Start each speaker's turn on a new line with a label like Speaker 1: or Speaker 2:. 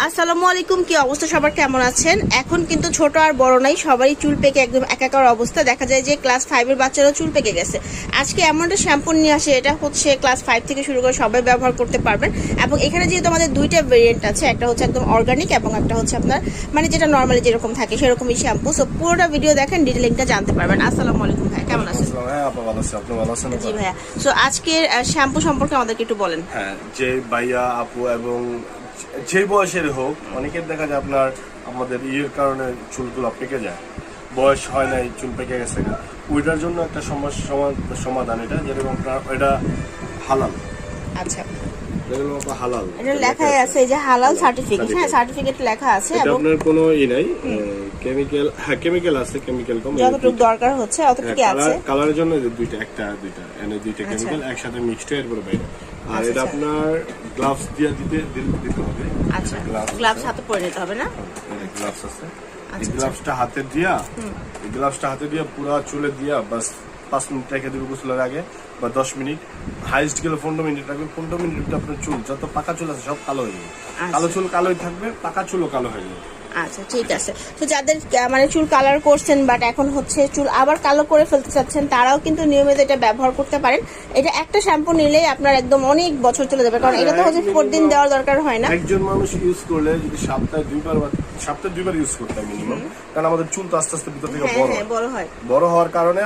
Speaker 1: আসসালামু আলাইকুম, কি অবস্থা সবার, কেমন আছেন? এখন কিন্তু ছোট আর বড় নাই, সবারই চুল পেকে একদম একাকার অবস্থা। দেখা যায় যে ক্লাস 5 এর বাচ্চারাও চুল পেকে গেছে। আজকে এমন একটা শ্যাম্পু নিয়ে আসে, এটা হচ্ছে ক্লাস 5 থেকে শুরু করে সবাই ব্যবহার করতে পারবেন। এবং এখানে যেহেতু আমাদের দুইটা ভেরিয়েন্ট আছে, একটা হচ্ছে একদম অর্গানিক এবং একটা হচ্ছে আপনার মানে যেটা নর্মালি যেরকম থাকে সেরকমই শ্যাম্পু। সো পুরোটা ভিডিও দেখেন, ডিটেইলিংটা জানতে পারবেন। আসসালামু আলাইকুম ভাই, কেমন আছেন?
Speaker 2: হ্যাঁ আপা ভালো আছি, আপনি ভালো আছেন?
Speaker 1: জি ভাইয়া। সো আজকের শ্যাম্পু সম্পর্কে আমাদেরকে একটু বলেন।
Speaker 2: হ্যাঁ, যে ভাইয়া আপু এবং যে বয়সের হোক, অনেকের দেখা যায় আপনার আমাদের ইয়ের কারণে চুলগুলো পেকে যায়, বয়স হয় নাই চুল পেকে গেছে, ওইটার জন্য একটা সমাধান এটা, যেরকম আপনার এটা হালাল।
Speaker 1: আচ্ছা,
Speaker 2: যেরকম আপনার হালাল
Speaker 1: এটা লেখাই আছে এই যে হালাল সার্টিফিকেট। হ্যাঁ, সার্টিফিকেট লেখা আছে
Speaker 2: এটা
Speaker 1: এবং
Speaker 2: আপনার কোনো ই নাই কেমিক্যাল। হ্যাঁ, কেমিক্যাল আছে, কেমিক্যাল কম,
Speaker 1: যতটুকু দরকার হচ্ছে অতটুকুই আছে।
Speaker 2: কালারের জন্য দুইটা এনে দুইটা কেমিক্যাল একসাথে মিক্সড এর পরে বাইরে। আর এটা আপনার গ্লাভস দিয়ে দিতে হবে।
Speaker 1: আচ্ছা, গ্লাভস হাতে পরে নিতে হবে না?
Speaker 2: গ্লাভস আছে, এই
Speaker 1: আচ্ছা,
Speaker 2: গ্লাভসটা হাতে দিয়া, এই গ্লাভসটা হাতে দিয়া পুরো চুলে দিয়া বাস 5 মিনিট রেখে দিবে গোসলের আগে, বা 10 মিনিট, হাইস্ট গেলে 15 মিনিট রাখবে। 15 মিনিট আপনার চুল যত পাকা চুল আছে সব কালো হয়ে যাবে। কালো চুল কালোই থাকবে, পাকা চুলও কালো হয়ে যাবে।
Speaker 1: আচ্ছা ঠিক আছে। তো যাদের মানে চুল কালার করছেন বাট এখন হচ্ছে চুল আবার কালো করে ফেলতে চাচ্ছেন, তারাও কিন্তু নিয়মিত এটা ব্যবহার করতে পারেন। এটা একটা শ্যাম্পু নিলেই আপনার একদম অনেক বছর চলে যাবে, কারণ এটা তো হচ্ছে 4 দিন দেওয়ার দরকার হয় না।
Speaker 2: একজন মানুষ ইউজ করলে যদি সপ্তাহে দুইবার ইউজ করতে মিনিমাম, কারণ আমাদের চুল তো আস্তে আস্তে ভিতর থেকে বড় হয়।
Speaker 1: বড় হয়,
Speaker 2: বড় হওয়ার কারণে